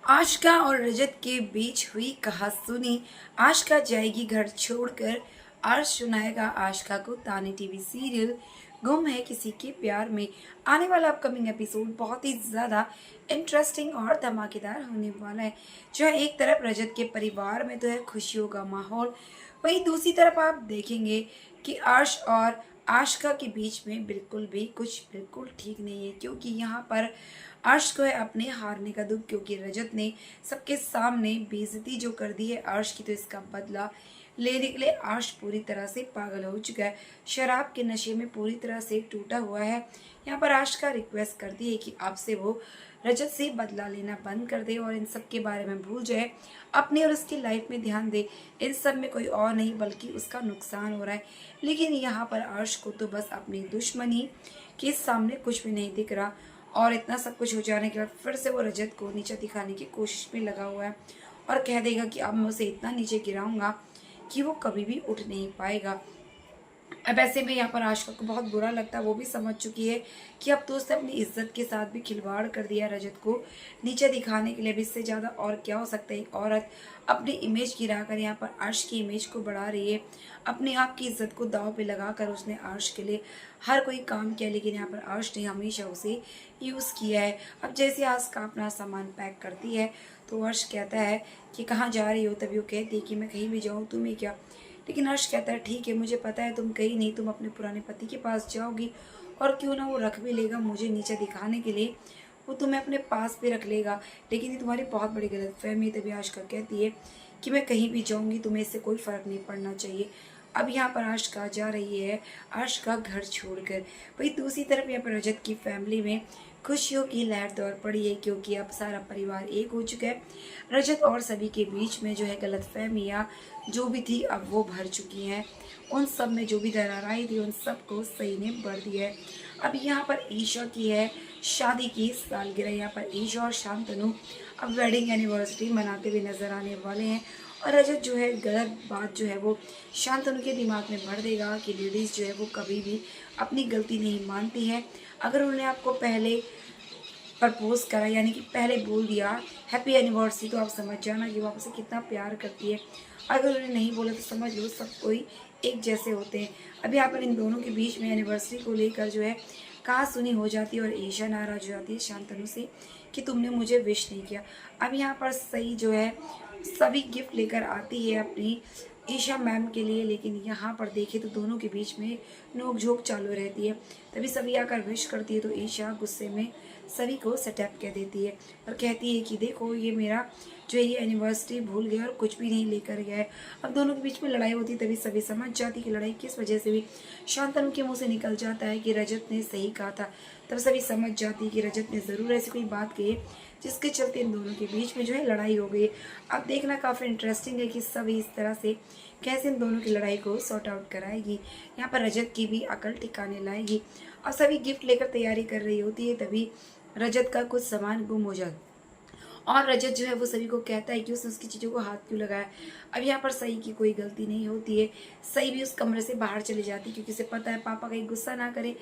आशिका और रजत के बीच हुई कहासुनी। आशिका जाएगी घर छोड़कर, अर्श सुनाएगा आशिका को ताने। टीवी सीरियल गुम है किसी के प्यार में आने वाला अपकमिंग एपिसोड बहुत ही ज्यादा इंटरेस्टिंग और धमाकेदार होने वाला है। जहाँ एक तरफ रजत के परिवार में तो है खुशियों का माहौल, वहीं दूसरी तरफ आप देखेंगे कि अर्श और आशिका के बीच में बिल्कुल भी कुछ बिल्कुल ठीक नहीं है, क्योंकि यहाँ पर अर्श को है अपने हारने का दुख, क्योंकि रजत ने सबके सामने बेइज्जती जो कर दी है अर्श की, तो इसका बदला लेने के लिए अर्श पूरी तरह से पागल हो चुका है, शराब के नशे में पूरी तरह से टूटा हुआ है। यहाँ पर अर्श का रिक्वेस्ट करती है कि आपसे वो रजत से बदला लेना बंद कर दे और इन सब के बारे में भूल जाए, अपनी और उसकी लाइफ में ध्यान दे। इन सब में कोई और नहीं बल्कि उसका नुकसान हो रहा है। लेकिन यहाँ पर अर्श को तो बस अपनी दुश्मनी के सामने कुछ भी नहीं दिख रहा, और इतना सब कुछ हो जाने के बाद फिर से वो रजत को नीचे दिखाने की कोशिश में लगा हुआ है और कह देगा कि अब मैं उसे इतना नीचे गिराऊंगा कि वो कभी भी उठ नहीं पाएगा। अब ऐसे में यहाँ पर आशिका को बहुत बुरा लगता है, वो भी समझ चुकी है कि अब तो उसने अपनी इज्जत के साथ भी खिलवाड़ कर दिया रजत को नीचे दिखाने के लिए। भी इससे ज़्यादा और क्या हो सकता है, एक औरत अपनी इमेज गिरा कर यहाँ पर अर्श की इमेज को बढ़ा रही है, अपने आप की इज्जत को दाव पे लगा कर उसने अर्श के लिए हर कोई काम किया, लेकिन यहाँ पर अर्श ने हमेशा उसे यूज़ किया है। अब जैसे आशिका अपना सामान पैक करती है तो अर्श कहता है कि कहाँ जा रही हो, तभी वो कहती है कि मैं कहीं भी जाऊँ तुम्हें क्या। लेकिन हर्ष कहता है ठीक है, मुझे पता है तुम कहीं नहीं, तुम अपने पुराने पति के पास जाओगी और क्यों ना वो रख भी लेगा मुझे नीचे दिखाने के लिए, वो तुम्हें अपने पास भी रख लेगा। लेकिन ये तुम्हारी बहुत बड़ी गलतफहमी है। तभी आशिका कहती है कि मैं कहीं भी जाऊंगी तुम्हें इससे कोई फर्क नहीं पड़ना चाहिए। अब यहाँ पर आशिका जा रही है अर्श का घर छोड़कर। वही दूसरी तरफ यहाँ पर रजत की फैमिली में खुशियों की लहर दौड़ पड़ी है, क्योंकि अब सारा परिवार एक हो चुका है। रजत और सभी के बीच में जो है गलतफहमियाँ जो भी थी अब वो भर चुकी हैं। उन सब में जो भी दरार आई थी उन सबको सही ने भर दिया है। अब यहाँ पर ईशा की है शादी की सालगिरह। यहाँ पर ईशा और शांतनु अब वेडिंग एनिवर्सरी मनाते हुए नजर आने वाले हैं, और रजत जो है गलत बात जो है वो शांतनु के दिमाग में भर देगा कि लेडीज़ जो है वो कभी भी अपनी गलती नहीं मानती है। अगर उन्होंने आपको पहले प्रपोज करा, यानी कि पहले बोल दिया हैप्पी एनिवर्सरी, तो आप समझ जाना कि वो आपसे कितना प्यार करती है। अगर उन्हें नहीं बोला तो समझ लो सब कोई एक जैसे होते हैं। अब यहाँ पर इन दोनों के बीच में एनिवर्सरी को लेकर जो है कहा सुनी हो जाती है, और ईशा नाराज हो जाती है शांतनु से कि तुमने मुझे विश नहीं किया। अब यहाँ पर सही जो है सभी गिफ्ट लेकर आती है अपनी ईशा मैम के लिए, लेकिन यहाँ पर देखे तो दोनों के बीच में नोक-झोंक चालू रहती है। तभी सभी आकर विश करती है तो ईशा गुस्से में सभी को सेटअप कह देती है और कहती है कि देखो ये मेरा जो है ये एनिवर्सरी भूल गया और कुछ भी नहीं लेकर गया है। अब दोनों के बीच में लड़ाई होती है, तभी सभी समझ जाती कि लड़ाई किस वजह से हुई। शांतनु के मुंह से निकल जाता है कि रजत ने सही कहा था। तब सभी समझ जाती है कि रजत ने ज़रूर ऐसी कोई बात कही है जिसके चलते इन दोनों के बीच में जो है लड़ाई हो गई। अब देखना काफ़ी इंटरेस्टिंग है कि सभी इस तरह से कैसे इन दोनों की लड़ाई को सॉर्ट आउट कराएगी। यहाँ पर रजत की भी अकल ठिकाने लाएगी और सभी गिफ्ट लेकर तैयारी कर रही होती है, तभी रजत का कुछ सामान गुम हो जाता और रजत जो है वो सभी को कहता है कि उसने उसकी चीज़ों को हाथ क्यों लगाया। अब यहाँ पर सही की कोई गलती नहीं होती है, सही भी उस कमरे से बाहर चली जाती है क्योंकि उसे पता है पापा कहीं गुस्सा ना करे,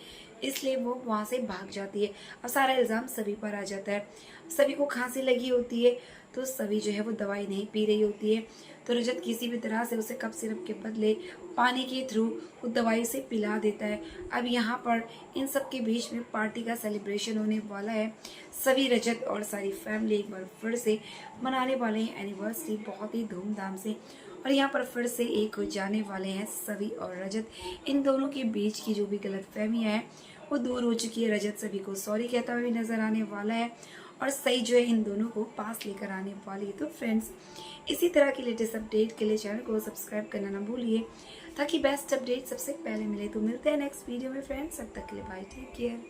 इसलिए वो वहाँ से भाग जाती है। अब सारा इल्ज़ाम सभी पर आ जाता है। सभी को खांसी लगी होती है तो सभी जो है वो दवाई नहीं पी रही होती है, तो रजत किसी भी तरह से उसे कफ सिरप के बदले पानी के थ्रू वो दवाई से पिला देता है। अब यहाँ पर इन सब के बीच में पार्टी का सेलिब्रेशन होने वाला है। सभी रजत और सारी फैमिली एक बार फिर से मनाने वाले हैं एनिवर्सरी बहुत ही धूमधाम से, और यहाँ पर फिर से एक हो जाने वाले हैं सभी और रजत। इन दोनों के बीच की जो भी गलतफहमियाँ हैं वो दूर हो चुकी है। रजत सभी को सॉरी कहता हुए नजर आने वाला है और सही जो है इन दोनों को पास लेकर आने वाली है। तो फ्रेंड्स इसी तरह की लेटेस्ट अपडेट के लिए चैनल को सब्सक्राइब करना ना भूलिए, ताकि बेस्ट अपडेट सबसे पहले मिले। तो मिलते हैं नेक्स्ट वीडियो में फ्रेंड्स, तब तक के लिए बाय, टेक केयर।